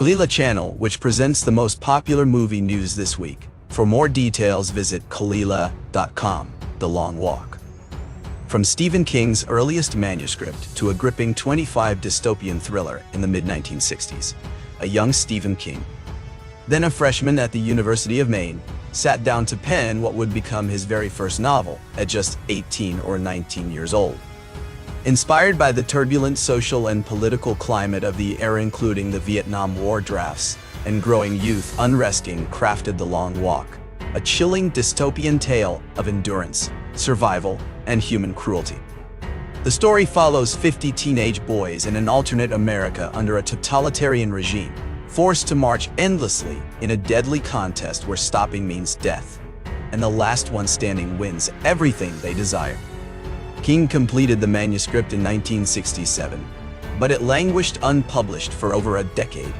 Kalila channel, which presents the most popular movie news this week. For more details, visit kalila.com. The Long Walk. From Stephen King's earliest manuscript to a gripping 25 dystopian thriller in the mid-1960s, a young Stephen King, then a freshman at the University of Maine, sat down to pen what would become his very first novel at just 18 or 19 years old. Inspired by the turbulent social and political climate of the era, including the Vietnam War drafts and growing youth unrest, King crafted The Long Walk, a chilling dystopian tale of endurance, survival, and human cruelty. The story follows 50 teenage boys in an alternate America under a totalitarian regime, forced to march endlessly in a deadly contest where stopping means death, and the last one standing wins everything they desire. King completed the manuscript in 1967, but it languished unpublished for over a decade,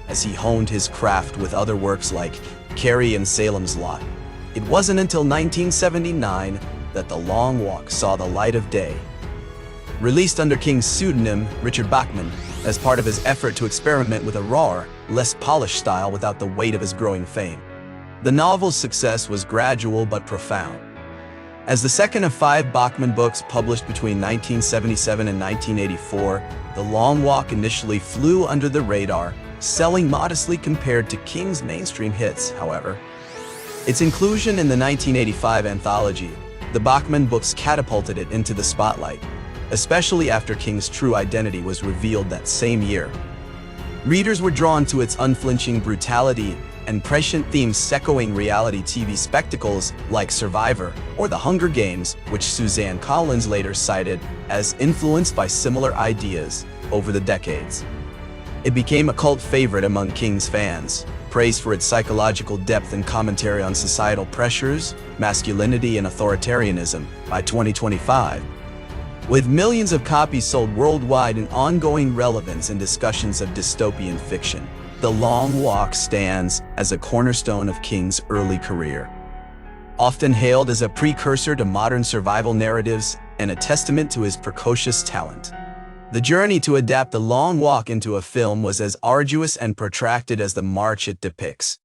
as he honed his craft with other works like Carrie and Salems Lot. It wasn't until 1979 that The Long Walk saw the light of day. Released under King's pseudonym, Richard Bachman, as part of his effort to experiment with a rawer, less polished style without the weight of his growing fame. The novel's success was gradual but profound. As the second of 5 Bachman books published between 1977 and 1984, The Long Walk initially flew under the radar, selling modestly compared to King's mainstream hits, however. Its inclusion in the 1985 anthology, the Bachman books, catapulted it into the spotlight, especially after King's true identity was revealed that same year. Readers were drawn to its unflinching brutality and prescient themes echoing reality TV spectacles like Survivor or The Hunger Games, which Suzanne Collins later cited as influenced by similar ideas over the decades. It became a cult favorite among King's fans, praised for its psychological depth and commentary on societal pressures, masculinity, and authoritarianism. By 2025, with millions of copies sold worldwide and ongoing relevance in discussions of dystopian fiction, The Long Walk stands as a cornerstone of King's early career. Often hailed as a precursor to modern survival narratives and a testament to his precocious talent, the journey to adapt The Long Walk into a film was as arduous and protracted as the march it depicts.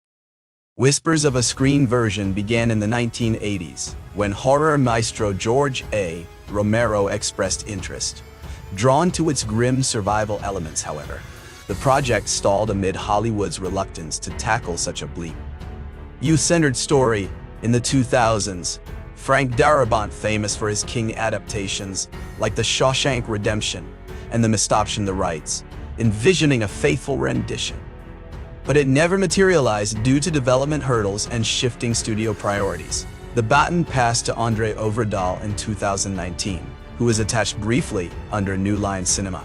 Whispers of a screen version began in the 1980s, when horror maestro George A. Romero expressed interest. Drawn to its grim survival elements, however, the project stalled amid Hollywood's reluctance to tackle such a bleak, youth-centered story. In the 2000s, Frank Darabont, famous for his King adaptations like The Shawshank Redemption and The Misoption the Rights, envisioning a faithful rendition. But it never materialized due to development hurdles and shifting studio priorities. The baton passed to Andre Overdahl in 2019, who was attached briefly under New Line Cinema.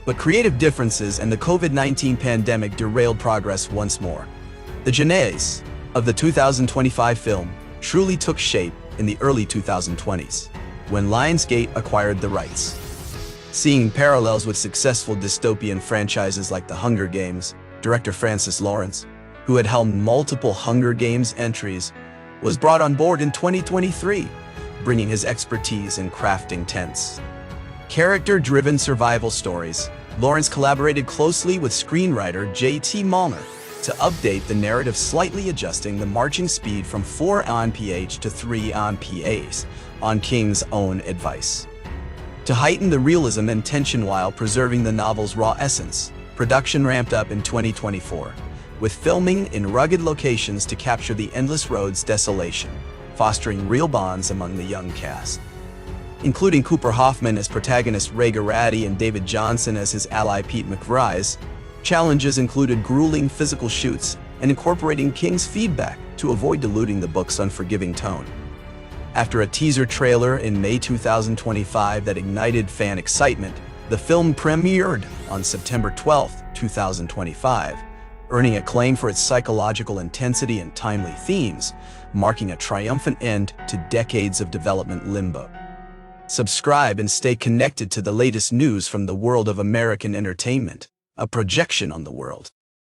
But creative differences and the COVID-19 pandemic derailed progress once more. The genesis of the 2025 film truly took shape in the early 2020s, when Lionsgate acquired the rights. Seeing parallels with successful dystopian franchises like The Hunger Games, director Francis Lawrence, who had helmed multiple Hunger Games entries, was brought on board in 2023, bringing his expertise in crafting tense, character-driven survival stories. Lawrence collaborated closely with screenwriter J.T. Malner to update the narrative, slightly adjusting the marching speed from 4 mph to 3 mph on King's own advice. To heighten the realism and tension while preserving the novel's raw essence, production ramped up in 2024, with filming in rugged locations to capture the endless road's desolation, fostering real bonds among the young cast. Including Cooper Hoffman as protagonist Rhaegar Ratty and David Johnson as his ally Pete McBride, challenges included grueling physical shoots and incorporating King's feedback to avoid diluting the book's unforgiving tone. After a teaser trailer in May 2025 that ignited fan excitement, the film premiered on September 12, 2025, earning acclaim for its psychological intensity and timely themes, marking a triumphant end to decades of development limbo. Subscribe and stay connected to the latest news from the world of American entertainment, a projection on the world.